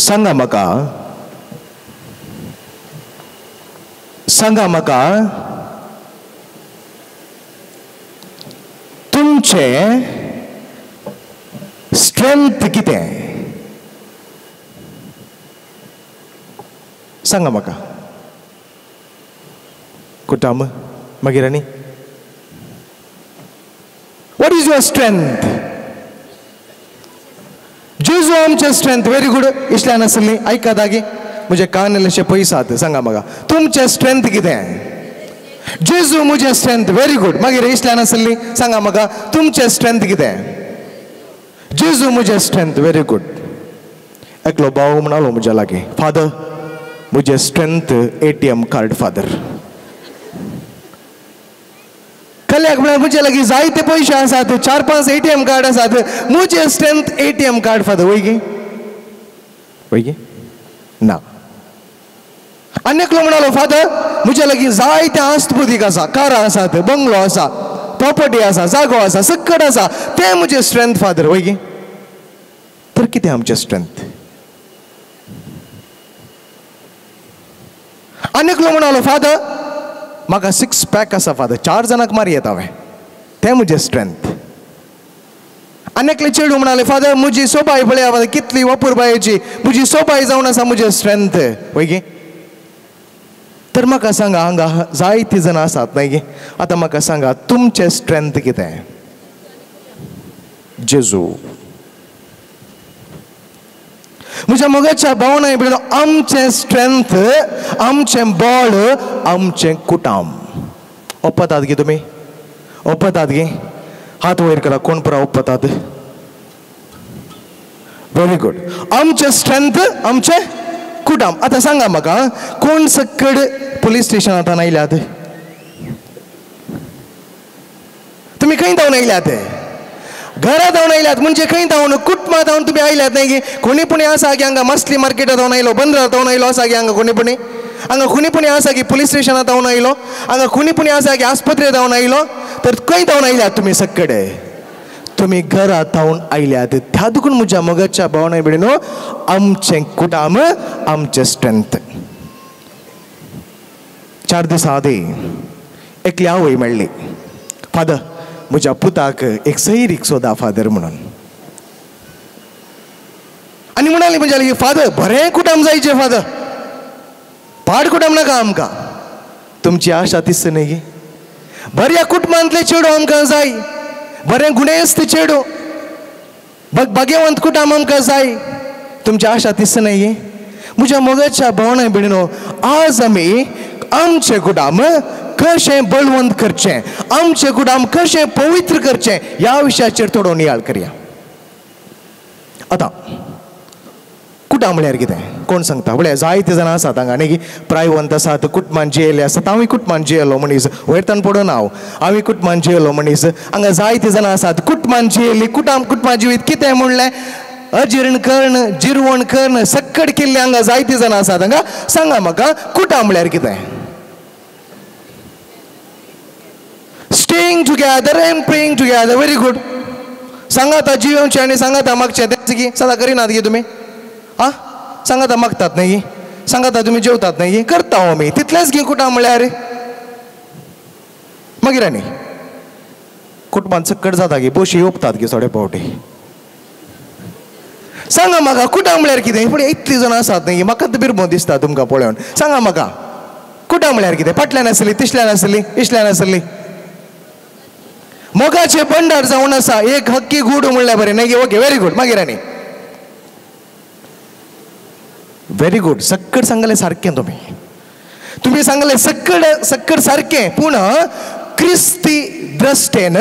सांगा म्हाका तुमचे स्ट्रेंथ कितें सांगा म्हाका कुटाम मागीर आनी व्हॉट इज युअर स्ट्रेंथ जेजू आमचे स्ट्रेंथ व्हेरी गुड इतल्यान आसली आयकात आगे म्हजे कान इल्लेशे पयसात सांगा म्हाका तुमचे स्ट्रेंथ कितें जेजू म्हजे स्ट्रेंथ व्हेरी गुड मागीर इतल्यान आसली सांगा म्हाका तुमचे स्ट्रेंथ कितें जेजू म्हजे स्ट्रेंथ व्हेरी गुड एकलो भाव म्हणालो म्हज्या लागीं फादर म्हजे स्ट्रेंथ ATM कार्ड फादर कल्याक म्हळ्यार म्हजे लागीं जायते पयशे आसात 4-5 ATM कार्ड आसात म्हजे स्ट्रेंथ ATM कार्ड फादर वयगी ना आनी एकलो म्हणालो फादर म्हजे लागीं जायते आस्तपुदीक आसा कारां आसात बंगलो आसा प्रॉपर्टी आसा जागो आसा सकट आसा ते म्हजे स्ट्रेंथ फादर वयगी तर कितें आमचें स्ट्रेंथ आनी एकलो म्हणालो फादर म्हाका 6 पॅक आसा फादर 4 जाणांक मारी येता हांवें तें म्हजें स्ट्रेंथ आनी एकले चेडू म्हणाले फादर म्हजी सोबाय पळया फादर कितली वापुरबायेची म्हजी सोबाय जावन आसा म्हजें स्ट्रेंथ वयगी तर म्हाका सांगा हांगा जायतीं जाणां आसात न्हय गे आतां म्हाका सांगा तुमचें स्ट्रेंथ कितें जेजू म्हज्या मोगाच्या भावनाय भितर आमचें स्ट्रेंथ आमचें बळ आमचें कुटाम ओपतात गे तुमी ओपतात गे हात वयर करा कोण पुरा ओपतात व्हेरी गुड आमचें स्ट्रेंथ आमचें कुटाम आतां सांगा म्हाका कोण सकड पुलीस स्टेशनांत आयल्यात तुमी खंय धांवन आयल्यात घरा धांवन आयल्यात म्हणजे खंय धांवन कुटुंबां धांवन तुमी आयल्यात न्हय गे कोणीपणी आसा की हांगा मसली मार्केटात धांवन आयलो बंदरार धांवन आयलो आसा की हांगा कोणीपणी हांगा कोणीपणी आसा की पुलीस स्टेशनांत धांवन आयलो हांगा कोणीपणी आसा की आस्पत्रेत धांवन आयलो तर खंय धांवन आयल्यात तुमी सकड तुमी घरा धांवन आयल्यात त्या देखून म्हज्या मोगाच्या भावनाय भितर आमचें कुटाम आमचें स्ट्रेंथ 4 दीस आदीं एकली आवय मेळ्ळी फादर म्हज्या पुताक एक सैरीक सोदा फादर म्हणून आनी म्हणाली म्हज्या लागीं फादर बरें कुटाम जायचें फादर पाड कुटाम नाका आमकां तुमची आशा तिस न्ही गे बऱ्या कुटुंबांतले चेडू आमकां जाय बरें गुणेस्त चेडू भाग्यवंत कुटाम आमकां जाय तुमची आशा तिस न्ही गे म्हज्या मोगाच्या भावनाय भितर आज आमी आमचें कुटाम कशें बळवंत करचें आमचें कुटाम कशें पवित्र करचें ह्या विशयाचेर थोडो नियाळ करया आतां कुटाम म्हळ्यार कितें कोण सांगता म्हळ्यार जायते जाणां आसात हांगा न्ही प्रायवंत आसात कुटुंबान जियेले आसात हांवूय कुटुंबान जियेलो मनीस वयरतान पडून हांवूय कुटुंबान जियेलो मनीस हांगा जायते जाणां आसात कुटुंबान जियेली कुटुंबा जिवीत कितें म्हणलें अजीर्ण कर्ण जिरवण कर्ण सक्कड केल्ले हांगा जायते जाणां आसात हांगा सांगा म्हाका कुटाम म्हळ्यार कितें staying together end praying together very good सांगात जियोवचें आनी सांगात मागचें तेंच गी सदां करिनात गे तुमी आं सांगात मागतात न्ही गी सांगात तुमी जेवतात न्ही गी करता आमी तितलेंच गी कुटाम म्हळ्यार मागीर आनी कुटुंबांत सक्कड जाता गे बशी ओपतात गे थोडे फावटी सांगा म्हाका कुटाम म्हळ्यार कितें पूण इतलीं जाणां आसात न्ही म्हाका बिरबो दिसता तुमकां पळोवन सांगा म्हाका कुटाम म्हळ्यार कितें फाटल्यान आसली तिसल्यान आसली इश्ल्यान आसली मोगाचे भंडार जावन आसा एक हक्की गूड म्हणल्यार बरें न्ही ओके व्हेरी गुड मागीर आनी व्हेरी गुड सक्कड सांगलें सारकें तुमी सांगलें सक्कड सारकें पूण क्रिस्ती दृश्टेन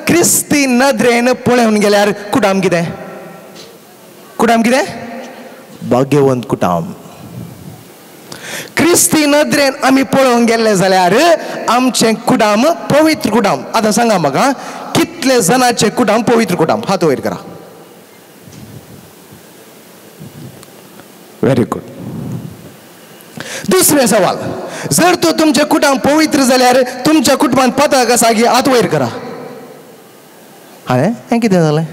क्रिस्ती नदरेन पळोवन गेल्यार कुटाम कितें भाग्यवंत कुटाम क्रिस्ती नदरेन आमी पळोवंक गेल्ले जाल्यार आमचें कुटाम पवित्र कुटाम आतां सांगा म्हाका कितले जाणांचे कुटाम पवित्र कुटाम हात वयर करा व्हेरी गुड दुसरे सवाल जर तो तुमचे कुटाम पवित्र जाल्यार तुमच्या कुटुंबांत पताक आसा की हात वयर करा हांवें हें कितें जालें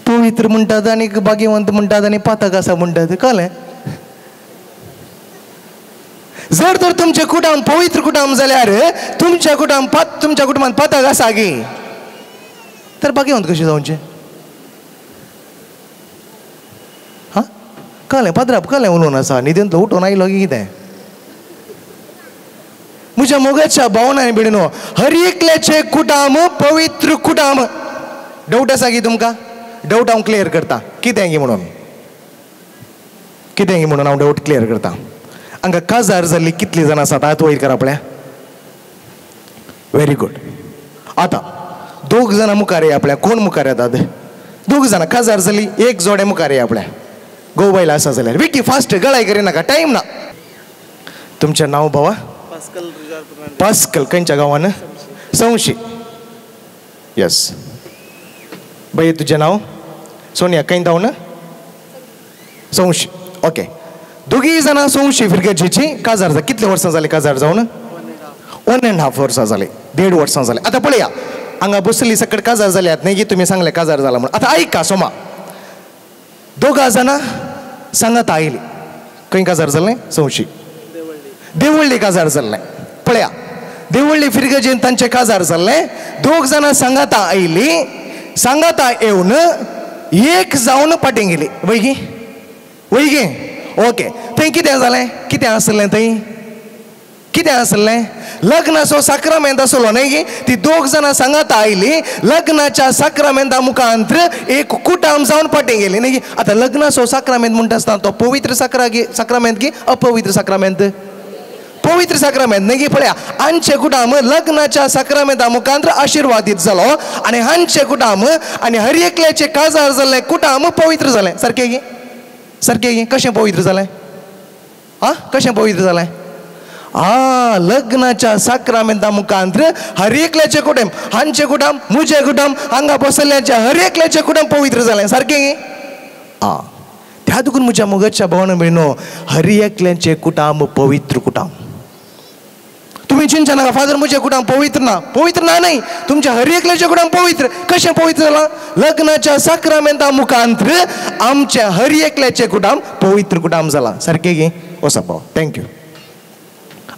पवित्र म्हणतात आणि भाग्यवंत म्हणतात आणि पातक असा म्हणतात कळलं. जर तर तुमचे कुटुंब पवित्र कुटुंब जाल्यार तुमच्या कुटुंबात पातक असा गे तर भाग्यवंत कशे जावचे. हा कळ्ळें पदराप कळ्ळें उलोवन आसा न्हिदेंतलो उठून आयलो की कितें. म्हज्या मोगाच्या भावनांनी भिडनो हर एकल्याचे कुटुंब पवित्र कुटुंब. डाऊट आसा की तुमकां. डाऊट हांव क्लियर करता कितें गे म्हणून हांव डाऊट क्लियर करता. हांगा काजार जाल्ली कितलीं जाणां आसात आतां वयर करा पळय. Very good. आतां दोग जाणां मुखार या आपल्या. कोण मुखार येतात. दोग जाणां काजार जाली एक जोडे मुखार या आपल्या. गो बायला आसा जाल्यार विकी फास्ट गळाय करिनाका टायम ना. तुमचें नांव भावा. पास्कल खंयच्या गांवान. संशी. यस बाई तुजें नांव. सोनिया खंय जावन संशी. ओके दोगी जाणां संशी फिरगेजीची काजार जा. कितले वर्सां जाली काजार जावन. 1.5 वर्सां जाली. 1.5 वर्सां जाली. आतां पळया हांगा बसली सकट काजार जाल्यात न्ही की तुमी सांगले काजार जाला म्हणून. आतां आयका सोमा दोगा जाणां सांगात आयली. खंय काजार जालें. संशी देवळ्ळी काजार जाल्लें. पळया देवळ्ळी फिरगेजीन तांचें काजार जाल्लें. दोग जाणां सांगाता आयली. सांगाता येवन एक जावन पाटी गेली. वैगी ओके थंय कितें जालें. कितें आसलें थंय. कितें आसलें. लग्नाचो साक्रामेंत आसलो न्ही की. ती दोग जाणां सांगाता आयली. लग्नाच्या साक्रामेंता मुखांत्र एक कुटुंब जावन पाटी गेली न्ही की. आतां लग्नाचो साक्रामेंत म्हणटा आसतना तो पवित्र साक्रामेंत की अपवित्र साक्रामेंत. पवित्र साक्रामेंत न्ही की. पळया हांचे कुटुंब लग्नाच्या साक्रामेंता मुखांत्र आशिर्वादीत जालो आनी हांचे कुटुंब आनी हर एकल्याचे काजार जाल्ले कुटुंब पवित्र जालें. सारकें गी कशें पवित्र जालें. कशें पवित्र जालें. लग्नाच्या साक्रामेंता मुखांत्र हर एकल्याचे कुटुंब हांचे कुटुंब म्हजे कुटुंब हांगा बसल्ल्याचे हर एकल्याचे कुटुंब पवित्र जालें. सारकें त्या दुखून म्हज्या मोगाच्या भावना मिळनो हर एकल्याचे कुटुंब पवित्र कुटुंब. तुम्ही चिंता नाका फादर म्हजे कुटुंब पवित्र ना नाही. तुमच्या हर एकल्याचे कुटुंब पवित्र. कशें पवित्र जाला. लग्नाच्या साक्रामेंता मुखांत्र आमच्या हर एकल्याचे कुटुंब पवित्र कुटुंब जाला. सारकें गे वसा भाव. थँक्यू.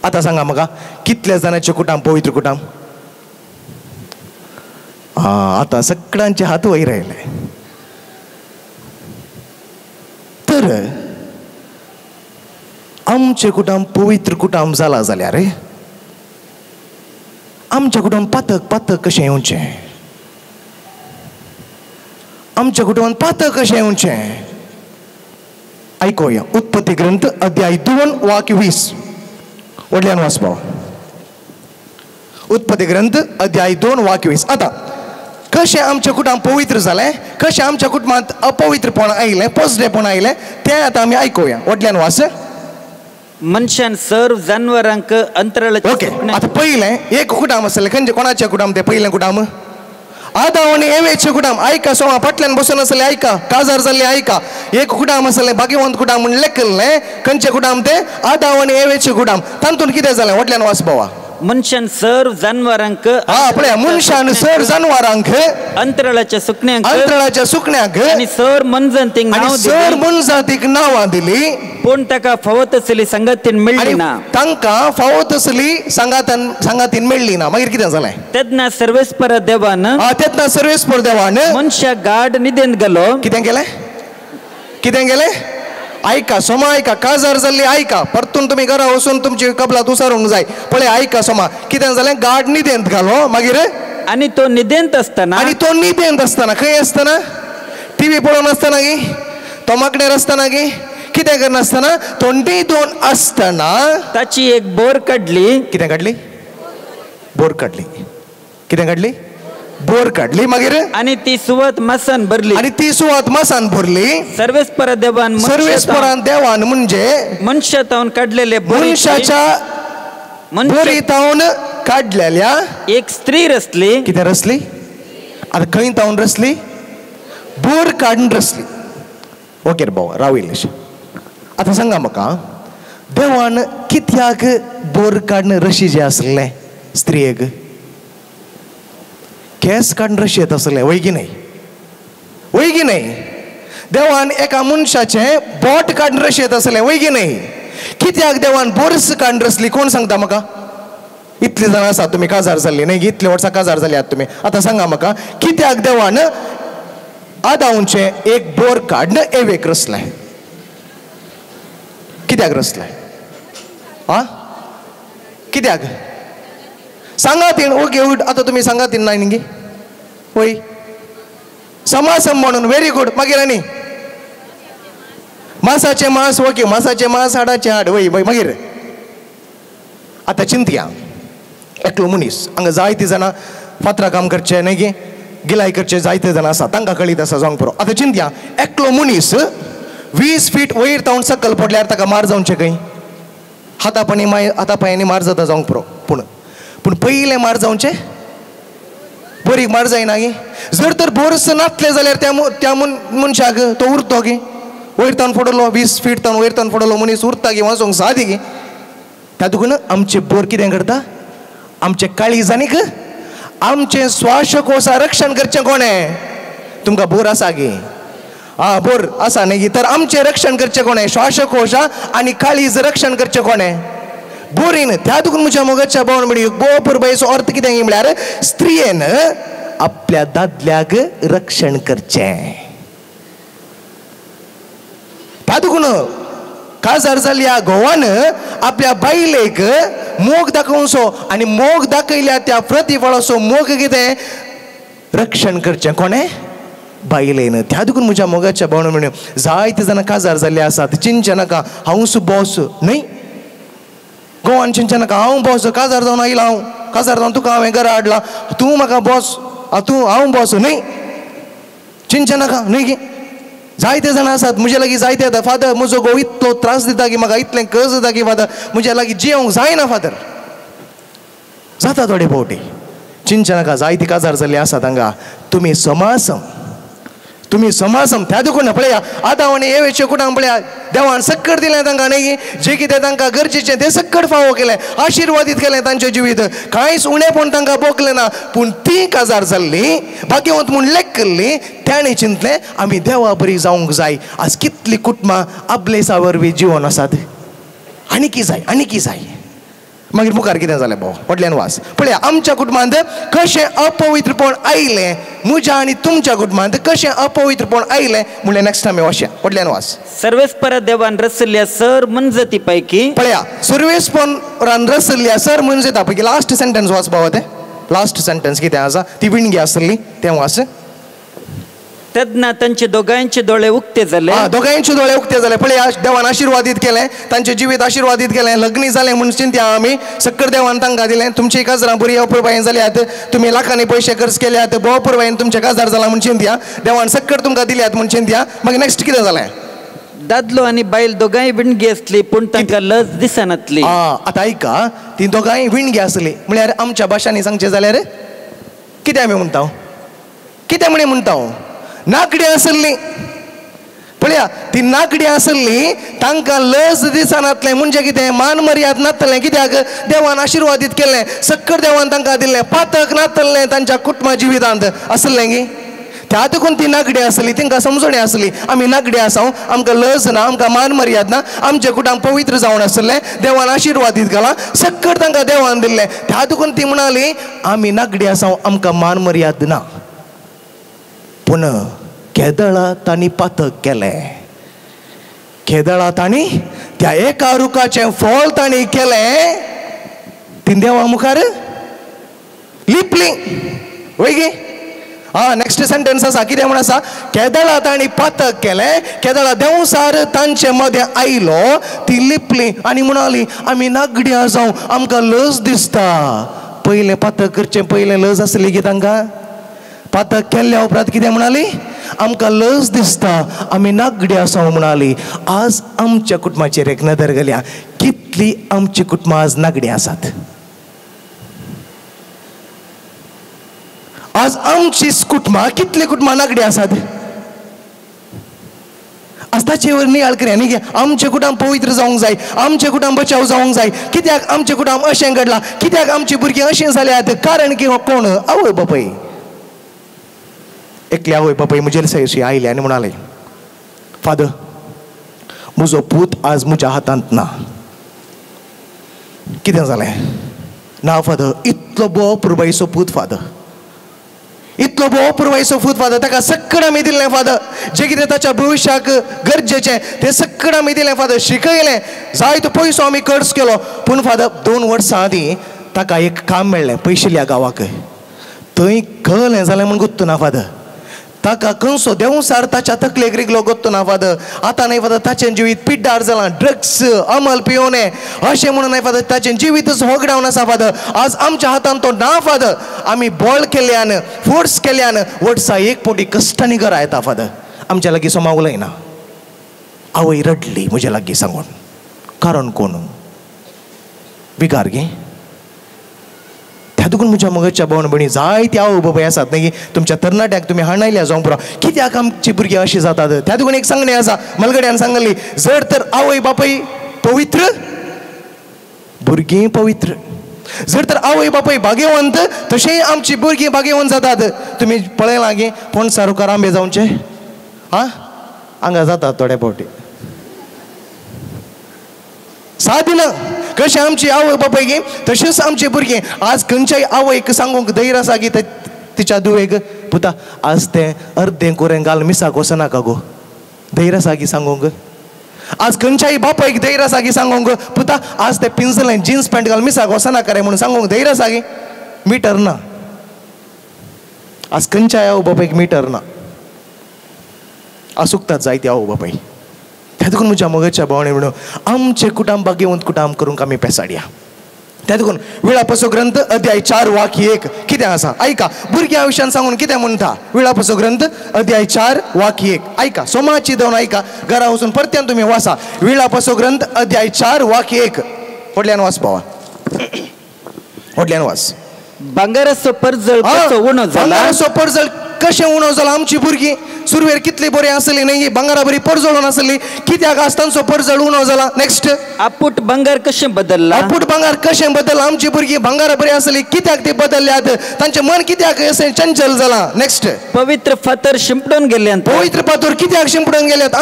आतां सांगा म्हाका कितल्या जाणांचे कुटुंब पवित्र कुटुंब. आतां सगळ्यांचे हात वयर आयले. तर आमचे कुटुंब पवित्र कुटुंब जाला जाल्यार आमच्या कुटुंब पातक कशें येवचें. आमच्या कुटुंबान पातक कशें येवचें. आयकोया उत्पत्ती ग्रंथ अध्याय 2 वाक्य 20 व्हडल्यान वाचपाव. उत्पत्ती ग्रंथ अध्याय 2 वाक्य 20. आतां कशें आमचें कुटुंब पवित्र जालें कशें आमच्या कुटुंबांत अपवित्रपण आयलें पोसडेपण आयलें तें आतां आमी आयकोया. व्हडल्यान वाच. मनशान सर्व जनावरांक अंतराळाच्या. ओके आतां पयलें एक कुटुंब आसलें. खंयचें कोणाचें कुटुंब तें पयलें कुटुंब. आदाम आनी एवेचें कुटुंब. आयका सोमा फाटल्यान बसून आसलें आयका. काजार जाल्लें आयका. एक कुटुंब आसलें भाग्यवंत कुटुंब म्हणून लेखिल्लें. खंयचें कुटुंब तें. आदाम आनी एवेचें कुटुंब. तातूंत कितें जालें व्हडल्यान वाच बाबा. मनशान सर्व जनावरांक. पळया मनशान सर्व जनावरांक अंतराळाच्या सुकण्यांक आनी सर्व मनजातीक नांवां दिली. पूण ताका फावत आसली संगतीन मेळ्ळी ना. तांकां फावत आसली संगातीन मेळ्ळी ना. मागीर कितें जालें. तेन्ना सर्वेस्पर देवान मनशाक गाढ न्हिदेंत घालो. कितें केलें. आयका सोमा आयका. काजार जाल्ली आयका. परतून तुमी घरा वचून तुमची कबलात उसारूंक जाय. पळय आयका सोमा कितें जालें. गाढ न्हिदेंत घालो. मागीर आनी तो न्हिदेंत आसतना खंय आसतना टीव्ही पळोवन आसतना गे तोमाकडेर आसतना गे कितें करनासतना तो न्हिदून आसतना ताची एक बोर काडली. कितें काडली. बोर काडली. कितें काडली. बोर काडली. मागीर आनी ती सुवात मासान भरली. सर्वेस्परान देवान म्हणजे मनशातावन काडलेले मनशाच्या बोरीतावन काडलेल्या एक स्त्री रचली. कितें रचली. आतां खंय तावन रचली. बोर काडून रचली. ओके रे भाऊ राव इल्लेशें. आतां सांगा म्हाका देवान कित्याक बोर काडून रशी जें आसलें स्त्रियेक केस काडून रशी येत आसलें वय की न्हय. वय की नाही. देवान एका मनशाचे बोट काडून रशेत असले वय की नाही. कित्याक देवान बोर्स काडून रचली कोण सांगता म्हाका. इतले जाण आसात तुम्ही काजार जाल्ली नाही इतले वर्सां काजार जाली आहात तुम्ही. आता सांगा म्हाका कित्याक देवान आदाऊंचे एक बोर काडून एवेक रचलाय. कित्याक रचलाय हा कित्याक सांगा तीन ओके आता तुम्ही सांगा तीन नाही गे वय समासम म्हणून व्हेरी गुड. मागीर आनी मासाचे मांस ओके मासाचे मांस हाडाचे हाड वय वय मागीर आता चिंतया एकलो मनीस हांगा जायती जाणां फातरां काम करचे न्ही गे गिलाय करचे जायते जाणां आसा तांकां कळीत आसा जावंक पुरो. आता चिंतया एकलो मनीस 20 फीट वयर तावन सकल पडल्यार ताका मार जावचे खंय. हातापांयांनी मार जाता जावंक पुरो पूण पयले मार जावचे बोरीक मार जायना गे. जर तर बोरस नातले जाल्यार त्या मनशाक तो उरतो गे. वयर तावन पडलो 20 फीट तावन वयर तावन पडलो मनीस उरता गे वाचोंक सादी गे. तातूंत आमचे बोर कितें करता आमचे काळीजांनीक आमचे श्वासकोशा रक्षण करचें कोणें. तुमकां बोर आसा गे बोर आसा न्ही तर आमचे रक्षण करचें कोणें श्वासकोशा आनी काळीज रक्षण करचें कोणें बोरीन. त्या तुकून म्हज्या मोगाच्या भावन म्हणी बोपर बायचो अर्थ कितें म्हळ्यार स्त्रियेन आपल्या दादल्याक रक्षण करचें. त्या तुकून काजार जाल्ल्या घोवान आपल्या बायलेक मोग दाखोवचो आनी मोग दाखयल्या त्या प्रतिफळाचो मोग कितें रक्षण करचें कोणें बायलेन. त्या देखून म्हज्या मोगाच्या भावना म्हण जायते जाणां काजार जाल्ले आसात. चिंचे नाका हांवूच बॉस न्ही गोवान चिंचे नाका हांव बॉस काजार जावन आयला हांव काजार जावन तुका हांवें घरा हाडला तूं म्हाका बॉस हांव बॉस न्ही चिंचे नाका न्ही गे. जायते जाणां आसात म्हजे लागीं जायते येता फादर म्हजो घोव इतलो त्रास दिता की म्हाका इतलें कर्ज जाता की फादर म्हज्या लागीं जियोंक जायना फादर. जाता थोडे फावटी चिंचे नाका जायती काजार जाल्ली आसात हांगा. तुम्ही समासम त्या दुखून पळया आतां आनी हे वेळचे कुटांक पळया देवान सक्कड दिलें तांकां न्ही जें कितें तांकां गरजेचें तें सक्कड फावो केलें आशिर्वादीत केलें तांचें जिवीत कांयच उणेपण तांकां भोगलें ना. पूण ती काजार जाल्ली भाग्यवंत म्हूण लेख केल्ली ताणें चिंतलें आमी देवा बरी जावंक जाय. आज कितलीं कुटुंबां आबलेसा वरवीं जिवन आसात आनी की जाय मागीर मुखार कितें जालें भाव फाटल्यान वास पळया आमच्या कुटुंबांत कशें अपवित्रपण आयलें म्हज्या आनी तुमच्या कुटुंबांत कशें अपवित्रपण आयलें म्हणलें नेक्स्ट आमी वाचया फाटल्यान वास. सर्वेस्परा देवान रचल्या सर मनजती पैकी पळया सर्वेस्परान रचल्या सर मनजता पैकी लास्ट सेंटेन्स वाच भाव तें लास्ट सेंटेन्स कितें आसा ती विणगी आसली तें वाच. तेन्ना तांचे दोगांयचे दोळे उक्ते जाले. दोगांयचे दोळे उक्ते जाले पळया देवान आशिर्वादीत केलें तांचें जिवीत आशिर्वादीत केलें लग्नी जालें म्हणून चिंतया आमी सक्कड देवान तांकां दिलें. तुमची काजरां बरी अपुरबायेन जाल्यात तुमी लाखांनी पयशे खर्च केल्यात भोव अपुरबायेन तुमचे काजार जाला म्हूण चिंतया देवान सक्कड तुमकां दिल्यात म्हूण चिंतया. मागीर नेक्स्ट कितें जालें दादलो आनी बायल दोगांय विणगी आसली पूण तांकां लज दिसनातली. आतां आयका ती दोगांय विणगी आसली म्हळ्यार आमच्या भाशांनी सांगचें जाल्यार कितें आमी म्हणटा कितें म्हणे म्हणटा नाकडी आसली पळया ती नाकडी आसली तांकां लज दिसनातलें म्हणजे कितें मान मर्याद नातलें कित्याक देवान आशिर्वादीत केलें सक्कड देवान तांकां दिलें पातक नातलें तांच्या कुटुंबा जिवितांत आसलें गे. त्या देखून ती नाकडी आसली तांकां समजणी आसली आमी नाकडी आसा आमकां लज ना आमकां मान मर्याद ना आमचें कुटुंब पवित्र जावन आसलें देवान आशिर्वादीत केलां सक्कड तांकां देवान दिल्लें. त्या देखून ती म्हणाली आमी नाकडी आसा आमकां मान मर्याद ना. पूण केदळा तांणी पातक केलें केदळा तांणी त्या एका रुखाचें फळ तांणी केलें ती देवा मुखार लिपली वय गे. नेक्स्ट सेंटेन्स आसा कितें म्हण आसा केदळा तांणी पातक केलें केदळा देवसार तांचे मदें आयलो ती लिपली आनी म्हणाली आमी नागडी आसा आमकां लज दिसता. पयलें पातक करचें पयलें लज आसली गे तांकां पातक केल्ल्या उपरांत कितें म्हणाली आमकां लज दिसता आमी नागडी आसा म्हणाली. आज आमच्या कुटुंबाचेर एक नदर घालया कितलीं आमची कुटुंबां आज नागडी आसात. आज आमची कुटुंबां कितलीं कुटुंबां नागडी आसात. आज ताचे वर नियाळ करया न्ही गे आमचें कुटुंब पवित्र जावंक जाय आमचें कुटुंब बचाव जावंक जाय. कित्याक आमचें कुटुंब अशें घडलां कित्याक आमचीं भुरगीं अशीं जाल्यात कारण की कोण आवय बापूय एकल्या आवय बापाय मुजेर सयशी आयले आनी म्हणाले फादर म्हजो पूत आज म्हज्या हातांत ना. कितें जालें? ना फादर इतलो बोव पुरबायचो पूत फादर, इतलो बोव पुरबायचो पूत फादर, ताका सक्कड आमी दिल्लें फादर, जें कितें ताच्या भविश्याक गरजेचें तें सक्कड आमी दिलें फादर, शिकयलें, जायतो पयसो आमी खर्च केलो. पूण फादर 2 वर्सां आदीं ताका एक काम मेळ्ळें पयशेल्या गांवाक. थंय खंय जालें म्हूण गुत्तू ना फादर, ताका खंयचो देंवसार ताच्या तकलेक रिगलो गोत्तो ना फादर. आतां न्हय फादर ताचें जिवीत पिड्डार जालां, ड्रग्स अमल पिवोने अशें म्हणून न्हय फादर ताचें जिवीतच होगडावन आसा फादर. आज आमच्या हातान तो ना फादर. आमी बॉल केल्यान फोर्स केल्यान वर्सा 1 पोटी कश्टांनी घरा येता फादर. आमच्या लागीं सोमा उलयना. आवय रडली म्हज्या लागीं सांगून. कारण कोण? बिगार गे. त्या देखून म्हज्या मगजच्या भावन भयणी जायते आवय बाबाय आसात न्ही, तुमच्या तरणाट्याक तुमी हाणायल्या जावं पुरो, कित्याक आमची भुरगीं अशीं जातात. त्या देखून एक सांगणें आसा मलगड्यान सांगली, जर तर आवय बापाय पवित्र भुरगीं पवित्र, जर तर आवय बापाय भाग्यवंत तशेंय आमची भुरगीं भाग्यवंत जातात. तुमी पळयलां गे पणसारुकार आंबे जावचे हांगा जातात थोडे फावटी सादिना. कशें आमची आवय बापाय गे तशेंच आमचे भुरगे. आज खंयच्याय आवयक सांगूंक धैर्य आसा की तिच्या दुवेक पुता आज तें अर्दें कोरें घाल मिसाक वचनाका गो, धैर्य आसा की सांगूंक? आज खंयच्याय बापायक धैर्य आसा की सांगूंक पुता आज तें पिंजलें जिन्स पॅन्ट घाल मिसाक वचनाका रे म्हणून सांगूंक धैर्य आसा की? मिटर ना. आज खंयच्याय आवय बापायक मिटर ना. आसुकतात जायते आवय बापाय. त्या देखून म्हज्या मगजच्या भावणे म्हणून आमचे कुटाम भाग्यवंत कुटाम करूंक आमी पेसाडया. त्या देखून विळापसो ग्रंथ अध्याय 4 वाक्य 1 कितें आसा आयका. भुरग्या विशयान सांगून कितें म्हणटा विळापसो ग्रंथ अध्याय 4 वाक्य 1 आयका. सोमाची देवन आयका, घरा वचून परत्यान तुमी वाचा. विळापसो ग्रंथ अध्याय 4 वाक्य 1. व्हडल्यान वाच बाबा, व्हडल्यान वाच. भांगाराचो परजळ कसो उणो जाला, भांगाराचो परजळ कशें उणो जाला. आमची भुरगीं सुरवेर कितली बरी आसली न्ही, भांगारा बरी परजळून आसली, कित्याक आज तांचो परजळ उणो जाला. नेक्स्ट. आपूट भांगार कशें बदलला, आपूट भांगार कशें बदलला. आमची भुरगीं भांगारा बरी आसली, कित्याक ती बदलल्यात, तांचें मन कित्याक अशें चंचल जाला. नेक्स्ट. पवित्र फातर शिंपडून गेल्यान, पवित्र फातर कित्याक शिंपडून गेल्यात.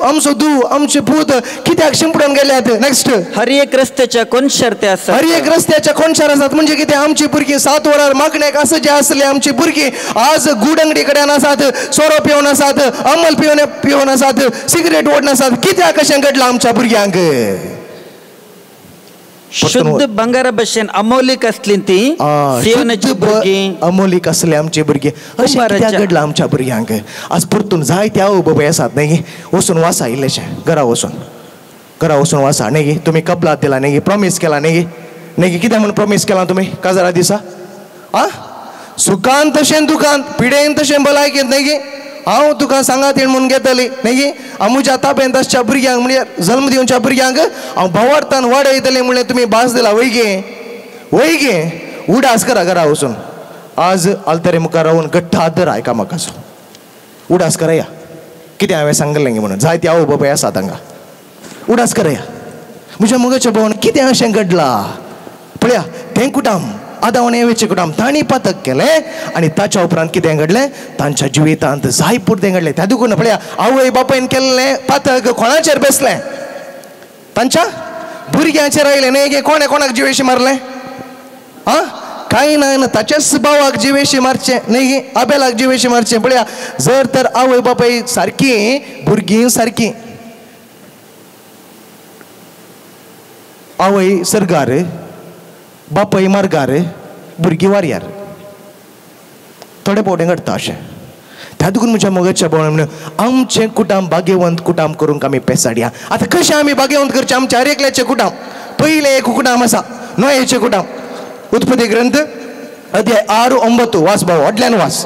आमचो धू आमचे भूत कित्याक शिंपडून गेल्यात. नेक्स्ट. हर एक रस्त्याच्या कोनशार ते आसात, हर एक रस्त्याच्या कोनशार आसात. म्हणजे कितें आमची भुरगीं 7 वरार मागण्याक आसा जे आसले आमची भुरगीं आज गुडंगडी कडेन आसात, सोरो पिवन आसात, अमल पिवन आसात, सिगरेट ओडून आसात. कित्याक अशें घडलां आमच्या भुरग्यांक? शुद्ध भांगारा भशेन अमौलिक असली ती सियोनाची भुरगीं, अमोलीक असले आमचे भुरगे. अशें कित्याक घडलां आमच्या भुरग्यांक? आज परतून जायते आवय बाबाय आसात न्ही, वचून वाचा इल्लेशें घरा वचून वाचा न्ही. तुमी कबलात दिला न्ही, प्रॉमीस केला न्ही. कितें म्हूण प्रॉमीस केला तुमी काजारा दिसा? सुखान तशें दुखान, पिडेन तशें भलायकेंत न्ही. हांव तुका सांगात येण म्हणून घेतली न्ही. आमच्या ताब्यांत आसच्या भुरग्यांक म्हणजे जल्म दिवच्या भुरग्यांक हांव भवार्थान वाडयतलें म्हणलें तुमी भास दिला. वयगे उडास करा घरा वचून. आज आलतरे मुखार रावून गठ्ठ हात धरा आयका म्हाका उडास करया. कितें हांवें सांगलें म्हणून जायते आवय बापाय आसात हांगा. उडास करया. म्हज्या मगजच्या भावान कितें अशें घडलां पळया. तें कुटाम आदावण येवेचें कुटाम तांणी पातक केलें आनी ताच्या उपरांत कितें घडलें तांच्या जिवितांत जाय पुरतें घडलें. त्या देखून पळया आवय बापायन केल्लें पातक कोणाचेर बेसलें? तांच्या भुरग्यांचेर आयलें न्ही. कोणे कोणाक जिवेशी मारलें? कांय ना, ताच्याच भावाक जिवेशी मारचें न्ही, आबेलाक जिवेशी मारचें. पळया जर तर आवय बापाय सारकी भुरगीं सारकी. आवय सर्गार बापाय मार्गार भुरगीं वाऱ्यार. थोडे फावटी घडटा अशें. त्या देखून म्हज्या मगजच्या भावने म्हणून आमचें कुटाम भाग्यवंत कुटाम करूंक आमी पेसाडया. आतां कशें आमी भाग्यवंत करचें? आमच्या हर एकल्याचें कुटाम. पयलें एक कुटाम आसा नोयेचें कुटाम. उत्पत्ती ग्रंथ अध्याय 6-9 वाच भाऊ, व्हडल्यान वाच.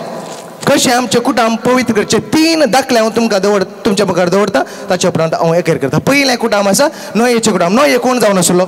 कशें आमचें कुटाम पवित्र करचें 3 दाखले हांव तुमकां तुमच्या मुखार दवरता. ताच्या उपरांत हांव एकेर करता. पयलें कुटाम आसा नोयेचें कुटाम. नोये कोण जावन आसलो?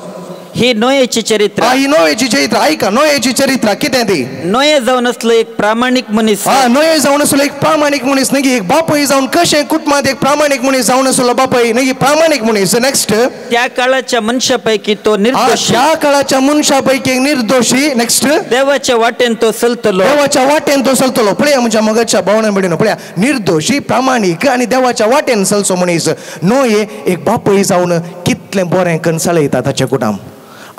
ही नोयेची चरित्र ही नोयेची चरित्र ऐका नोयेची चरित्र कितें ती नोये जावन असलो एक प्रामाणिक मनीस नोये जावन असलो एक प्रामाणिक मनीस नगी एक बापय जावन कशें कुटुंबात एक प्रामाणिक मनीस जावन असलो बापय नगी प्रामाणिक मनीस नेक्स्ट त्या काळाच्या मनशापैकी तो निर्दोष त्या काळाच्या मनशापैकी एक निर्दोषी नेक्स्ट देवाच्या वाटेन तो चलतलो देवाच्या वाटेन तो चलतलो पळया म्हज्या मगजच्या भावना बिडीन पळया निर्दोषी प्रामाणिक आनी देवाच्या वाटेन चलचो मनीस नोये एक बापय जावन कितलें बरें करून चलयता ताचें कुटाम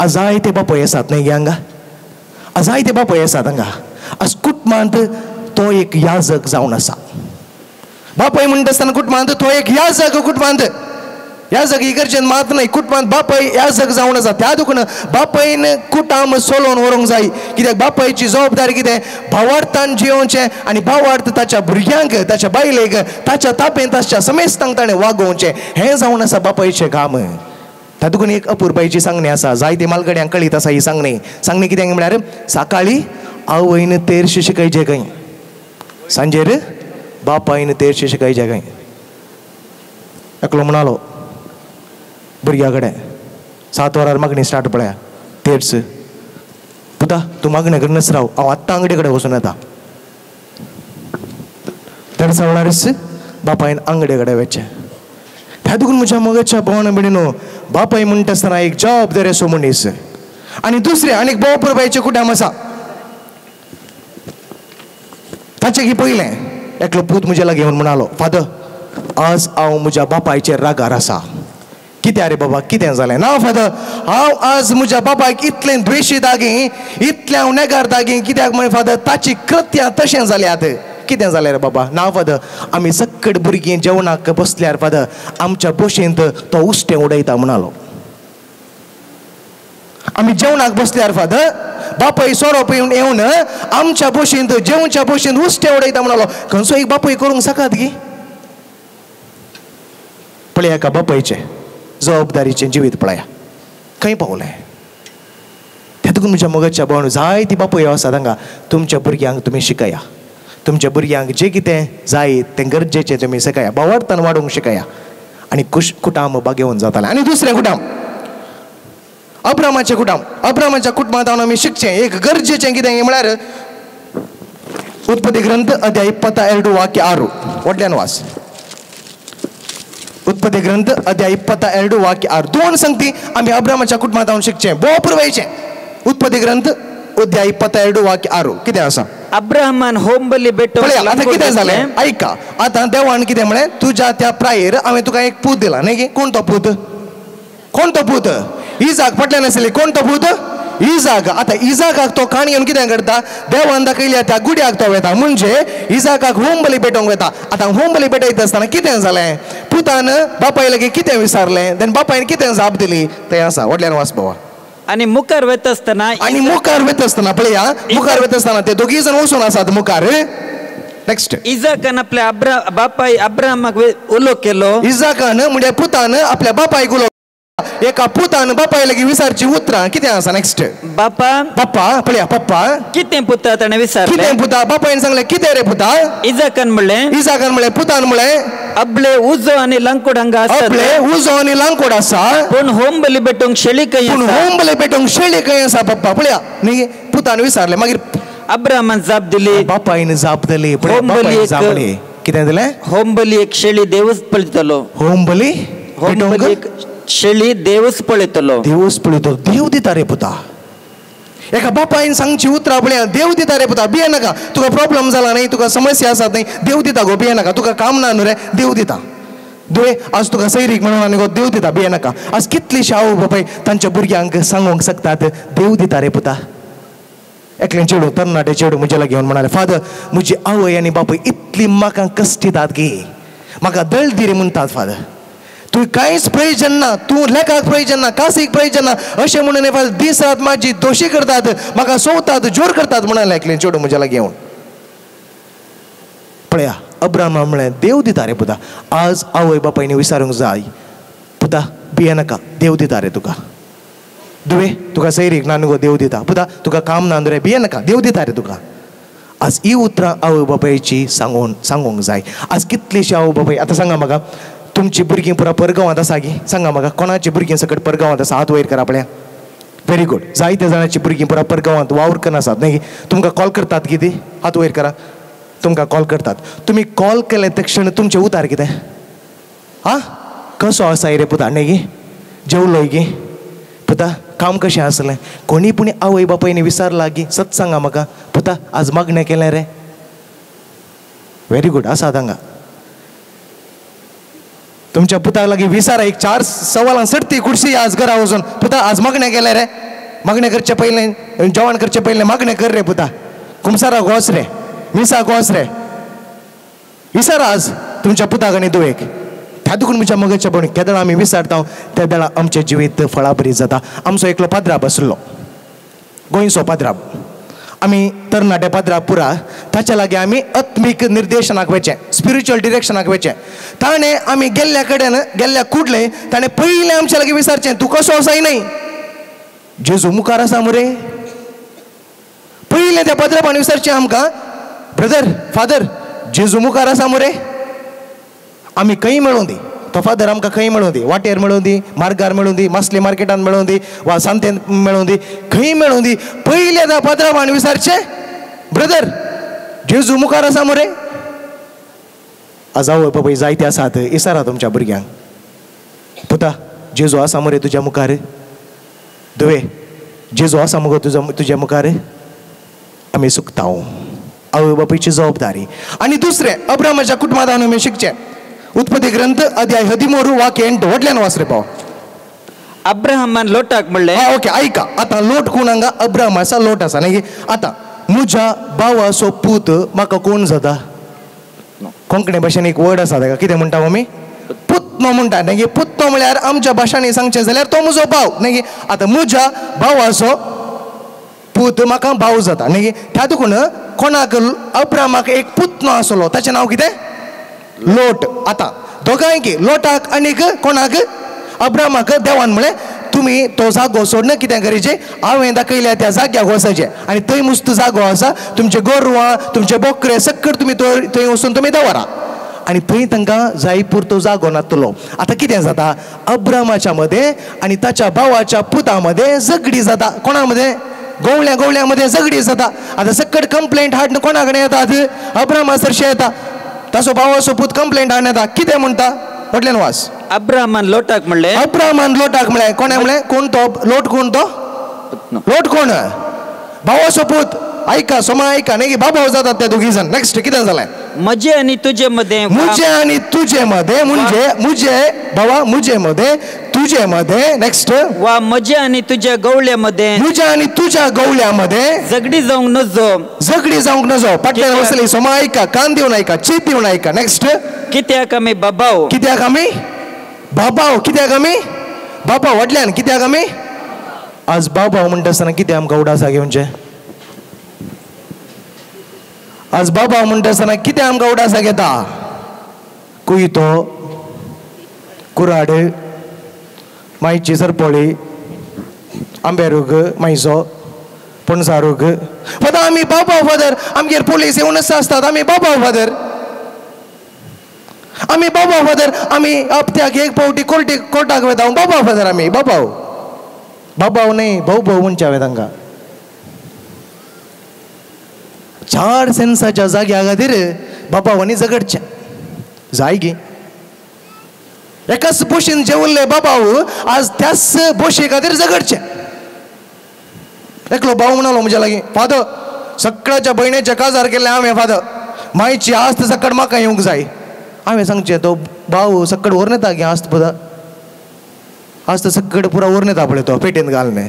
आज जायते बापय आसात न्ही गे हांगा आज जायते बापय आसात हांगा आज कुटुंबांत तो एक याजक जावन आसा बापय म्हणटा आसतना कुटुंबांत तो एक याजक कुटुंबांत याजक ही गरजेन मात न्हय कुटुंबांत बापय याजक जावन आसा त्या दुखून बापयन कुटाम सोलोवन व्हरूंक जाय कित्याक बापयची जबाबदारी कितें भावार्थान जियोवचें आनी भावार्थ ताच्या भुरग्यांक ताच्या बायलेक ताच्या तापेन ताच्या समेस्तांक ताणें वागोवचें हें जावन आसा बापयचें काम तातूंत एक अपुरबायची सांगणी आसा जायते मालगड्यांक कळीत आसा ही सांगणी कितें म्हळ्यार सकाळी आवयन तेरशें शिकयचें खंय सांजेर बापायन तेरशें शिकयचें खंय एकलो म्हणालो भुरग्या कडेन 7 वरार मागणी स्टार्ट पळया तेर्स पुता तूं मागणें करनास राव हांव आत्तां अंगडी कडेन वचून येता तेर्सा वेळारच बापायन अंगडे कडेन वचचें ह्या देखून म्हज्या मगजच्या भावना बिडीनो बापाय म्हणटा आसतना एक जबाबदारी असो मनीस आनी दुसरें आनीक बापूरबायचें कुटाम आसा ताचें की पयलें एकलो पूत म्हज्या लागीं येवन म्हणालो फादर आज हांव म्हज्या बापायचेर रागार आसा कितें रे बाबा कितें जालें ना फादर हांव आज म्हज्या बापायक इतलें द्वेशी दागी इतलें हांव नेगार दागी कित्याक म्हळें फादर ताची कृत्यां तशें जाल्यात कितें जालें रे बाबा ना फादर आमी सक्कट भुरगीं जेवणाक बसल्यार फादर आमच्या बशेंत तो उश्टें उडयता म्हणालो आमी जेवणाक बसल्यार फादर बापय सोरो येवन आमच्या बशेंत जेवच्या बशेंत उश्टें उडयता म्हणालो खंयचो एक बापय करूंक सकात गी पळया एका बापयचें जबाबदारीचें जिवीत पळया खंय पावलें तेतून म्हज्या मगजच्या भावना जायती बापय आसात हांगा तुमच्या भुरग्यांक तुमी शिकया तुमच्या भुरग्यांक जें कितें जाय तें गरजेचें तुमी शिकया भावार्थान वाडोवंक शिकया आनी कुटाम बागेवन जातालें आनी दुसरें कुटाम अब्रामाचें अब्रामाच्या कुटुंबांत आमी शिकचें एक गरजेचें कितें म्हळ्यार उत्पत्ती ग्रंथ अध्याय 22 वाक्य 6 व्हडल्यान वास उत्पत्ती ग्रंथ अध्याय 22 वाक्य 6 दोन संगती आमी अब्रामाच्या कुटुंबांत हांव शिकचें भोव पुरवायचें उत्पत्ती ग्रंथ अध्याय 22 वाक्य 6 कितें आसा अब्राहमान होम बली भेटो आता कितें जालें ऐका आतां देवान कितें म्हळें तुज्या त्या प्रायेर हांवें तुका एक पूत दिला न्ही कोण तो पूत इजाक फाटल्यान आसली कोण तो पूत इजाक आतां इजाकाक तो काणयेन कितें करता देवान दाखयल्या त्या गुड्याक तो वेता म्हणजे इजाकाक होम बली पेटोवंक वेता आतां होम बली पेटयता आसतना कितें जालें पुतान बापाय लागीं कितें विचारलें देन बापायन कितें जाप दिली तें आसा व्हडल्यान वाच बाबा आणि मुखार वयत असताना पळया मुखार वयत असताना ते दोगी जण वचून आसात मुखार नेक्स्ट इजाकान आपल्या बापाय अब्राहमाक उलो केलो इजाकान म्हणजे पुतान आपल्या बापायक उलो एका पुतान बापाय लागीं विचारची उतरां कितें आसा नेक्स्ट पप्पा पळया पप्पा कितें पुता ताणें विचारलें कितें पुता बापायन सांगलें कितें रे पुता इजाकान म्हणलें पुतान म्हणलें अबले उजो आनी लांकोड हांगा आसा अबले उजो आनी लांकोड आसा पूण होम बली पेटोवंक शेळी खंय आसा पप्पा पळया न्ही पुतान विचारलें मागीर अब्राहमान जाप दिली बापायन जाप दिली कितें दिलें होम बली एक शेळी देवच पळयतलो होम बली एक शेळी देवच पळयतलो देव दिता रे पुता एका बापायन सांगची उतरां पळया देव दिता रे पुता भिये नाका तुका प्रॉब्लेम जाला न्ही तुका समस्या आसात न्ही देव दिता गो भिये नाका तुका काम ना न्हू रे देव दिता दुये आज तुका सैरीक म्हणून आनी गो देव दिता भिये नाका आज कितलींशीं आवय बापाय तांच्या भुरग्यांक सांगूंक शकतात देव दिता रे पुता एकलें चेडूं तरणाटें चेडूं म्हजे लागीं येवन म्हणालें फादर म्हजी आवय आनी बापूय इतली म्हाका कश्टितात गे म्हाका दळदिरी म्हणटात फादर तूं कांयच प्रयोजन ना तूं लेखाक प्रयोजन ना कासीक प्रयोजन ना अशें म्हणून दीस रात म्हाजी दोशी करतात म्हाका सोवतात जोर करतात म्हणालें एकलें चेडूं म्हज्या लागीं येवन पळया अब्राहमा म्हळें देव दिता रे पुता आज आवय बापायनी विचारूंक जाय पुता भिये नाका देव दिता रे तुका दुवे तुका सैरीक ना न्हू गो देव दिता पुता तुका काम ना न्हू रे भिये नाका देव दिता रे तुका आज ही उतरां आवय बापायची सांगूंक जाय आज कितलींशीं आवय बापाय आतां सांगा म्हाका तुमची भुरगीं पुरा परगांवांत आसा गी सांगा म्हाका कोणाची भुरगीं सकट परगांवांत आसा हात वयर करा पळया व्हेरी गुड. जायत्या जाणांची भुरगीं बरोबर गांवांत वावर करनासात न्ही. तुमकां कॉल करतात कितें? हात वयर करा. तुमकां कॉल करतात. तुमी कॉल केले ते क्षण तुमचें उतार कितें? हां, कसो आसा रे पुता न्ही? जेवलोय गी पुता? काम कशें आसलें? कोणी पूण आवय बापायनी विचारला गी? सत सांगा म्हाका पुता, आज मागणें केलें रे? Very good. आसात हांगा. तुमच्या पुताक लागीं विचारा, एक 4 सवालां सडती कुर्सी आज घरा वचून. पुता आज मागणें केलें रे? मागणें करचे पयलें, जेवण करचे पयलें मागणें कर रे पुता. कुमसारा वच रे, मिसाक वच रे. विचारा आज तुमच्या पुताक आनी दुवेक. त्या दुखून म्हज्या मगच्या पळोवन केदळा आमी विचारता त्या वेळा आमचें जिवीत फळा बरी जाता. आमचो एकलो पाद्राब आसलो, गोंयचो पाद्राब. आमी तरणाटे पाद्राब पुरा ताच्या लागीं आमी आत्मीक निर्देशनाक वचें, स्पिरिच्युअल डिरेक्शनाक वचें. ताणें आमी गेल्ल्या कडेन गेल्ल्या कुडले ताणें पयलें आमच्या लागीं विचारचें, तूं कसो आसाय न्ही? जेजू मुखार आसा मरे. पयलें त्या पाद्राबान विचारचें आमकां, ब्रदर फादर जेजू मुखार आसा मरे? आमी खंय मेळोवन दी, तो फादर आमकां खंय मेळोवन दी, वाटेर मेळोवन दी, मार्गार मेळोवन दी, मासले मार्केटान मेळोवन दी, वा सांतेन मेळोवन दी, खंय मेळोवन दी. पयले त्या पाद्राबान विचारचें, ब्रदर जेजू मुखार आसा मरे? आज आवय बापाय जायते आसात, इसारा तुमच्या भुरग्यांक, पुता जेजू आसा मरे तुज्या मुखार? दुवे जेजू आसा मुगो तुज्या मुखार? आमी सुकता. आवय बापायची जबाबदारी. आनी दुसरें अब्रामाच्या कुटुंबांत आमी शिकचें. उत्पत्ती ग्रंथ अध्याय 13 वाक्य 8 व्हडल्यान वाच रे पाव. अब्राहमान लोटाक म्हणलें. हा ओके ऐका. आता लोट कोण हांगा? अब्रामाचा लोट आसा न्ही. आता म्हज्या भावाचो पूत म्हाका कोण जाता? कोंकणी भाशेन एक वर्ड आसा ताका कितें म्हणटा आमी? पुतनो म्हणटा न्ही. पुतनो म्हळ्यार आमच्या भाशांनी सांगचें जाल्यार तो म्हजो भाव न्ही. आता म्हज्या भावाचो पूत म्हाका भाव जाता न्ही. त्या देखून कोणाक अब्रामाक एक पुतनो आसलो, ताचें नांव कितें? लोट. आता दोगांयक, लोटाक आनीक कोणाक? अब्रामाक देवान म्हळें तुमी तो जागो सोडून कितें करीचे? हांवें दाखयल्या त्या जाग्याक वचचें आनी थंय मुस्त जागो आसा, तुमचे गोरवां तुमचे बोकरे सक्कड तुमी थंय वचून तुमी दवरा. आनी थंय तांकां जाय पुरतो जागो नातलो. आता कितें जाता? अब्रामाच्या मदें आनी ताच्या भावाच्या पुता मदें झगडी जाता. कोणा मदें? गवळ्या मध्ये झगडी जाता. आता सक्कड कंप्लेंट हाड कोणा कडेन येतात? अब्रामा सरशे येता. ताचो भावाचो पूत कंप्लेंट हाडून येता. कितें म्हणटा? म्हटल्यान वास. अब्राहमान लोटाक म्हणलें. अब्रामान लोटाक म्हळें. कोणें म्हळें? कोण तो लोट? कोण तो लोट? कोण? भावाचो पूत. ऐका सोमा ऐका न्ही. बाबा जातात त्या दोघी जण. नेक्स्ट कितें जालें? म्हजे आनी तुजे मध्ये. मुझे आनी तुजे मध्ये. म्हणजे मुझे भावा मुझे मध्ये तुझे मध्ये. नेक्स्ट वा म्हजे आनी तुज्या गवळ्या मध्ये. मुझे आनी तुझ्या गवळ्या मध्ये झगडी जावंक नजो. झगडी जावंक नजो. पाटल्यान वसली सोमा ऐका. कान दिवन ऐका. चीत दिवन ऐका. नेक्स्ट कित्याक आमी बाबाव. कित्याक आमी बाबाव. कित्याक आमी बाबा व्हडल्यान. कित्याक आमी आज बाबाव म्हणटा आसतना कितें आमकां उडासा घेवचें? आज बाबा म्हणटा आसतना कितें आमकां उडासा घेता? कुयतो, कुराड, मायची सरपोळी, आंबेरूग, मायचो पणसारूग. फादर आमी बाबा फादर. आमगेर पुलीस येवन आसतात. आमी बाबा फादर. आमी बाबा फादर. आमी हप्त्याक एक फावटी कोर्टाक वता. बाबा फादर आमी. बाबाव बाबाव न्ही, भाऊ भाऊ म्हणचे हांवें तांकां. 4 सेन्साच्या जाग्या खातीर बाबावांनी झगडचें जाय गी. एकाच बोशेन जेवल्ले बाबाव आज त्याच बोशे खातीर झगडचें. एकलो भाऊ म्हणालो म्हज्या लागीं, फादर सकाळच्या भयणेचे काजार केल्ले हांवें. फादर मायची आस्त सकड म्हाका येवंक जाय. हांवें सांगचें तो भाऊ सकड व्हरून येता गे आस्त पदा. आस्त सकड पुरा व्हरून येता पळय तो पेटेन घालने.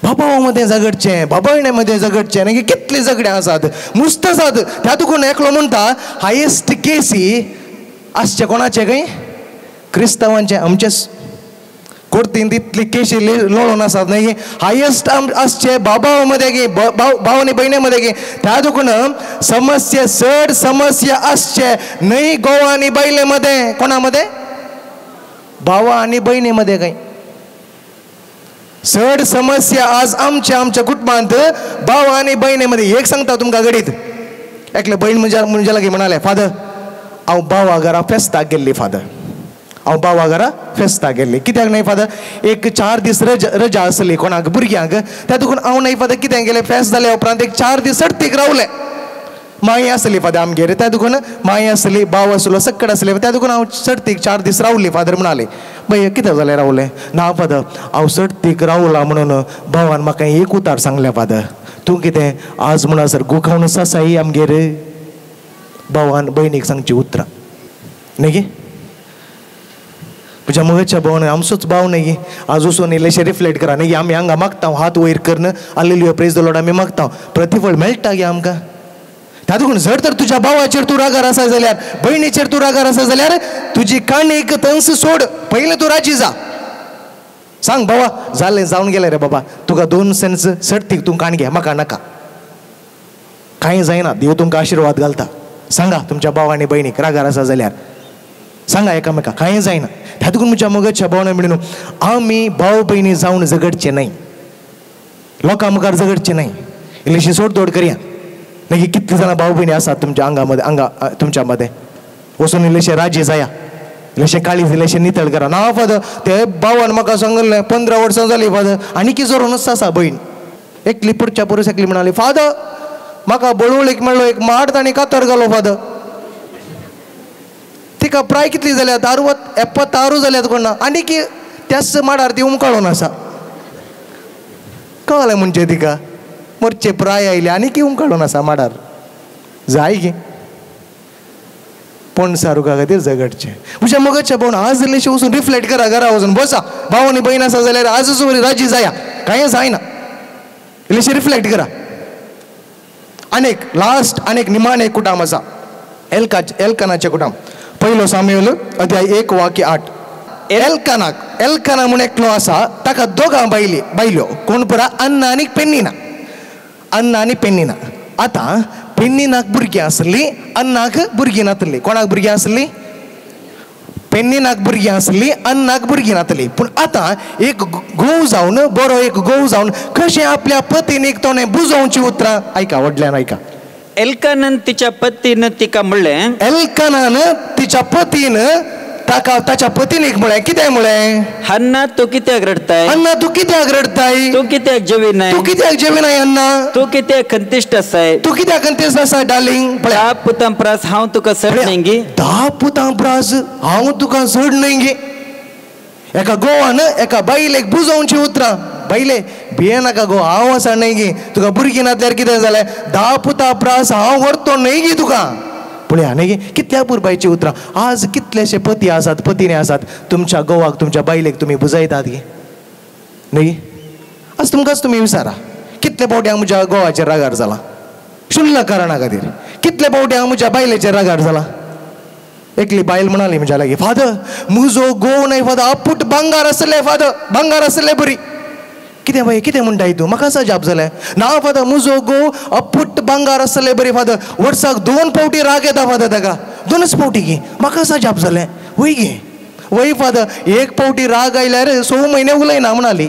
बाबा मध्ये झगडचें, बाबायणे मध्ये झगडचें न्ही. कितले झगडे आसात, मुस्त आसात. त्या देखून एकलो म्हणटा हायेस्ट केसी आसचे कोणाचे खंय? क्रिस्तांवांचे. आमचे कोर्तीन तितली केशी लोळून आसात न्ही. हायेस्ट आसचे बाबा मध्ये गे, भाव आनी भयणे मध्ये गे. त्या देखून समस्या चड समस्या आसचे न्हय घोव आनी बायले मध्ये. कोणा मध्ये? भावा आनी भयणे मध्ये खंय. चड समस्या आज आमच्या कुटुंबांत भाव आनी भयणे मध्ये. एक सांगता तुमकां घडीत. एकले भयण म्हज्या लागीं म्हणाले, फादर हांव भावा घरा फेस्ताक गेल्ली फादर. हांव भावा घरा फेस्ता गेल्ले कित्याक नाही फादर एक 4 दीस रजा आसली कोणाक भुरग्यांक त्या देखून हांव नाही फादर कितें गेलें फेस्त जाल्या उपरांत एक 4 दीस सर्तीक रावलें माई आसली फादर आमगेर त्या देखून माई आसली भाव आसलो सक्कड आसले त्या देखून हांव सर्तीक 4 दीस रावली फादर म्हणाले भय कितें जालें रावलें ना फादर हांव सर्तीक रावला म्हणून भावान म्हाका एक उतार सांगलें फादर तूं कितें आज म्हणसर गोखावन सासाई आमगेर भावान भयणीक सांगची उतरां न्ही गे म्हज्या मगच्या भावान आमचोच भाव न्ही गे आज वचून इल्लेशें रिफ्लेक्ट करा न्ही गे आमी हांगा मागता हात वयर करन हालेलुया प्रेज द लॉर्ड आमी मागता प्रतिफळ मेळटा गे आमकां त्या देखून जर तर तुज्या भावाचेर तूं रागार आसा जाल्यार भयणीचेर तूं रागार आसा जाल्यार तुजी काणीक तंस सोड पयलीं तूं राजी जा सांग बाबा जालें जावन गेलें रे बाबा तुका 2 सेन्स सर्तीक तूं काण घे म्हाका नाका कांय जायना देव तुमकां आशिर्वाद घालता सांगा तुमच्या भाव आनी भयणीक रागार आसा जाल्यार सांगा एकामेकाक कांय जायना त्या देखून म्हज्या मगच्या भावना म्हणून आमी भाव भयणी जावन झगडचे न्हय लोकां मुखार झगडचे न्हय इल्लीशी सोडतोड करया न्ही कितले जाणां भाव भयणी आसात तुमच्या आंगा तुमच्या मदें वचून इल्लेशें राजी जाया इल्लेशें काळीज इल्लेशें नितळ करा ना फादर ते भावान म्हाका सांगलें 15 वर्सां जालीं फादर आनी की जोरूनच आसा भयण एकली पुढच्या परस एकली म्हणाली फादर म्हाका बळवळीक मेळ्ळो एक माड ताणी कातर घालो फादर तिका प्राय कितली जाल्यात 76 जाल्यात कोणा आनी की त्याच माडार ती उमकाळून आसा कळ्ळें म्हणजे तिका मोरचे प्राय आयले आनी की उमकाळून आसा माडार जाय गे पणसा रुखा खातीर झगडचें म्हज्या मगच्या भावन आज इल्लेशें वचून रिफ्लेक्ट करा घरा वचून बसा भाव आनी भयण आसा जाल्यार आजच राजी जाया कांय जायना इल्लेशें रिफ्लेक्ट करा आनेक निमाणें कुटाम आसा एल्कानाचें कुटाम 1 सामुएल अध्याय 1 वाक्य 8 एल्काना म्हूण एकलो आसा ताका 2 बायल्यो कोण पुरा अन्ना आनी पेन्निना आतां पेन्निनाक भुरगीं आसलीं अन्नाक भुरगीं नातलीं कोणाक भुरगीं आसलीं पेन्निनाक भुरगीं आसलीं अन्नाक भुरगीं नातलीं पूण आतां एक घोव जावन बरो एक घोव जावन कशें आपल्या पत्नीक तोणें बुजोवची उतरां आयका व्हडल्यान आयका एल्कानान तिच्या पतीन तिका म्हणलें एल्कानान तिच्या पतीन ताका ताच्या पत्नीक म्हळें कितें म्हळें हन्ना तूं कित्याक रडताय अन्ना तूं कित्याक रडताय तूं कित्याक जेविनाय तूं कित्याक जेविनाय अन्ना तूं कित्याक खंतिश्ट आसाय तूं कित्याक खंतिश्ट आसा डार्लिंग 10 पुतां प्रास हांव तुका सडणें गे 10 पुतां प्रास हांव तुका सडणें गे एका गोवान एका बायलेक बुजोवची उतरां बायले भिये नाका गो हांव आसा न्हय गे तुका भुरगीं नातल्यार कितें जालें 10 पुतां प्रास हांव व्हरतो न्हय गे तुका पळया न्ही गे कितल्या पुरबायची उतरां आज कितलेशे पती आसात पत्नी आसात तुमच्या गोवाक तुमच्या बायलेक तुमी बुजयतात गे न्ही आज तुमकांच तुमी विचारा कितले फावटी हांव म्हज्या गोवाचेर रागार जाला शुल्लक कारणा खातीर कितले फावटी हांव म्हज्या बायलेचेर रागार जाला एकली बायल म्हणाली म्हज्या लागीं फादर म्हजो घोव न्हय फादर अपुट भांगार आसले फादर भांगार आसले बरी कितें बाय कितें म्हणटाय तूं म्हाका जाप जालें ना फादर म्हजो घोव अपुट भांगार आसले बरी फादर वर्साक 2 फावटी राग येता फादर ताका 2च फावटी गे म्हाका जाप जालें वय गे वय फादर 1 फावटी राग आयल्यार 6 म्हयने उलयना म्हणाली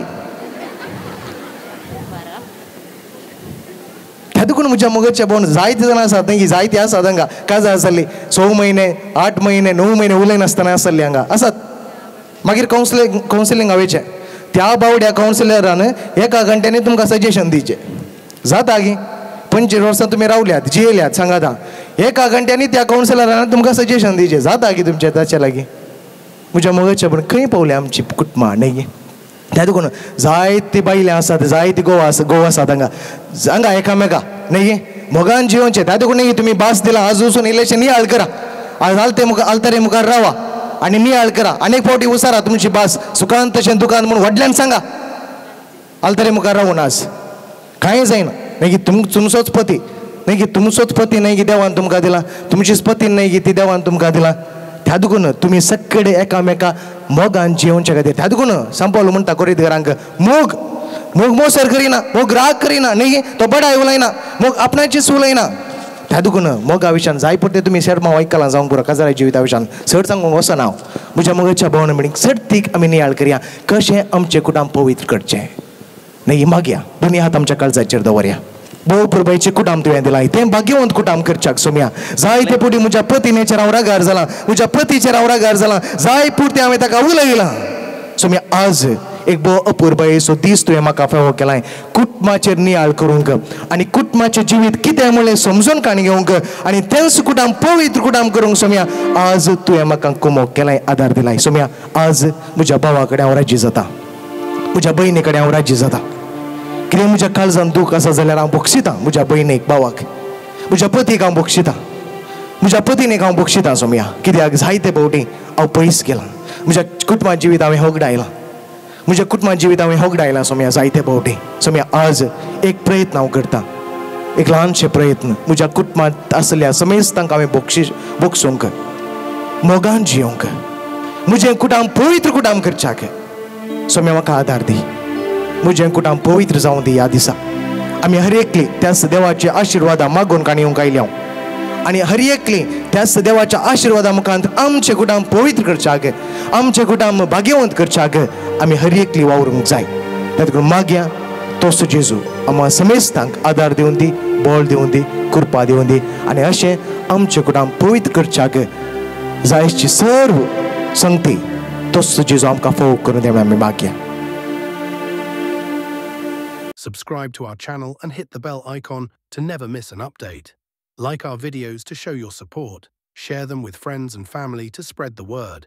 त्या देखून म्हज्या मगच्या भावन जायते जाणां आसात न्ही जायती आसात हांगा काजार आसली 6 म्हयने 8 म्हयने 9 म्हयने उलयनासतना आसली हांगा आसात मागीर कावन्सिलींग हांवेचें त्या बावड्या कावन्सिलरान 1 घंट्यांनी तुमकां सजेशन दिवचें जाता गी 25 वर्सां तुमी रावल्यात जियेल्यात सांगात 1 घंट्यांनी त्या कावन्सिलरान तुमकां सजेशन दिवचें जाता गी तुमचें ताचे लागीं म्हज्या मगच्या पण खंय पावले आमची कुटुंबां न्ही गे त्या देखून जायती बायले आसात जायती घोव आसात हांगा एकामेका न्ही गे मोगान जिवोवचें त्या देखून न्ही तुमी भास दिला आज वचून इल्लेशें नियाळ करा आज आलतरे मुखार रावा आनी नियाळ करा अनेक फावटी उसारा तुमची भास सुखान तशें दुखान म्हणून व्हडल्यान सांगा आलतरे मुखार रावून आज कांय जायना न्ही गे तुमचोच पती न्ही गे तुमचोच पती न्ही गे देवान तुमकां दिला तुमचीच पती न्ही गे ती देवान तुमकां दिला त्या देखून तुमी सगळे एकामेका मोगान जिवोवचे खातीर त्या देखून सांपोल म्हणटा कोरीत घरांक मोग मोसर करिना मोग राग करिना न्ही तो बडाय उलयना मोग आपणाचीच उलयना त्या देखून मोगा विशयान जाय पडटे तुमी शर्मा आयकलां जावंक पुरो काजारा जिविता विशयान चड सांगूंक वचना हांव म्हज्या मगच्या भावना म्हणीक सर्तीक आमी नियाळ करया कशें आमचें कुटुंब पवित्र करचें न्ही मागया दोनी हात आमच्या काळजाचेर दवरया भोव पुरबायचे कुटाम तुवें दिलाय तें भाग्यवंत कुटाम करच्याक सोम्या जाय ते पुटी म्हज्या पतीनेचेर हांव रागार जाला म्हज्या पतीचेर हांव रागार जाला जाय पुरते हांवें ताका उलयलां सोम्या आज एक बो अपुरबायेचो दीस तुवें म्हाका फावो केलाय कुटुंबाचेर नियाळ करूंक आनी कुटुंबाचें जिवीत कितें म्हणलें समजून काणी घेवंक आनी तेंच कुटाम पवित्र कुटाम करूंक सोम्या आज तुवें म्हाका कुमोग केलाय आदार दिलाय सोम्या आज म्हज्या भावा कडेन हांव राजी जाता म्हज्या भयणी कडेन हांव राजी जाता कितें म्हज्या काळजान दूख आसा जाल्यार हांव बक्षितां म्हज्या भयणीक भावाक म्हज्या पतीक हांव बक्षितां म्हज्या पतीनेक हांव बक्षितां सोम्या कित्याक जायते फावटी हांव पयस गेलां म्हज्या कुटुंबात जिवीत हांवें होगडायलां म्हज्या कुटुंबात जिवीत हांवें होगडायलां सोम्या जायते फावटी सोम्या आज एक प्रयत्न हांव करतां एक ल्हानशे प्रयत्न म्हज्या कुटुंबात आसलेल्या समेस्तांक हांवें बक्षूंक मोगान जियोंक म्हजें कुटाम पवित्र कुटाम करच्याक सोम्या म्हाका आदार दी म्हजें कुटाम पवित्र जावं दी ह्या दिसा आमी हर एकली त्याच देवाची आशिर्वादां मागून काणी येवंक आयली हांव आनी हर एकली त्याच देवाच्या आशिर्वादा मुखांत आमचें कुटाम पवित्र करच्याक आमचें कुटाम भाग्यवंत करच्याक आमी हर एकली वावरूंक जाय ताका लागून मागया तोच जेजू आमकां समेस्तांक आदार दिवन दी बळ दिवन दी कृपा दिवन दी आनी अशें आमचें कुटाम पवित्र करच्याक जायची सर्व संगती तोच जेजू आमकां फोव करून दी आमी मागया. Subscribe to our channel and hit the bell icon to never miss an update. Like our videos to show your support. Share them with friends and family to spread the word.